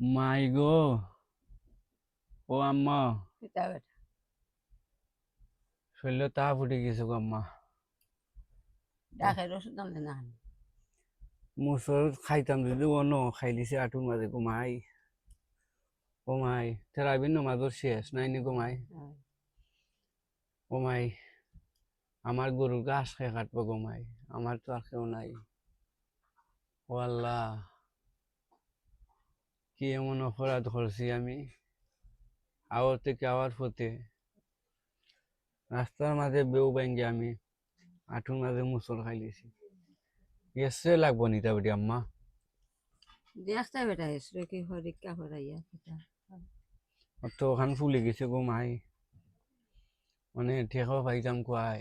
মাই গো, ও আম্মা, কিতা বেটা শরীরে তাপ উঠে গেছে গো আম্মা। ডাকের ওষুধ আনলে না আনি? মুসর খাইতাম যদি অন্য খাইলিছে আটুর মাঝে ঘুমাই। ও মাই, তেরাবিন নমাজর শেষ নাইনি ঘুমাই। ও মাই, আমার গরুর ঘাস খেয়ে কাটবো ঘুমাই, আমার তো আর কেউ নাই। ও আল্লাহ, কি এমন অপরাধ করছি আমি। আওয়ার থেকে আওয়ার পথে রাস্তার মাঝে বেউ ব্যাঙ্গে আমি আঁঠুর মাঝে মুসল খাইলিছি। এসে লাগবো নিতা বেটি আম্মা। দেখতে বেটা এসরে কি পরীক্ষা করাইয়া কিতা তো ওখান ফুলে গেছে গো মাই, মানে ঠেকাও পাইতাম কোয়াই,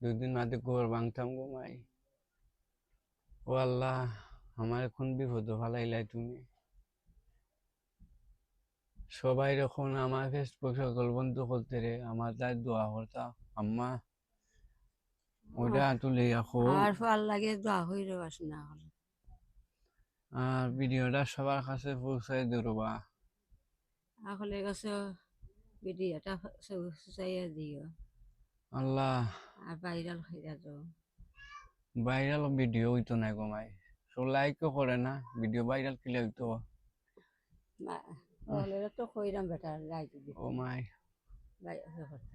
2 দিন মাঝে ঘর ভাঙতাম গো মাই। ও আল্লাহ, আমার এখন বিপদ ফালাইলাই তুমি। সবাই যখন আমার ফেসবুক সকল বন্ধু করতে রে আমার তাই দোয়া করতা আম্মা, ওইটা তুলে রাখো। আর ফল লাগে দোয়া হইরে বাস না হলে আর ভিডিওটা সবার কাছে পৌঁছাই দেবা। আসলে গেছে ভিডিওটা চাইয়া দিও আল্লাহ, আর ভাইরাল হইয়া যাও। ভাইরাল ভিডিও হইতো না গো মাই, সো লাইকও করে না, ভিডিও ভাইরাল কিলে হইতো। হলে তো কইরাম বেটা লাইক ও দিতে মাই।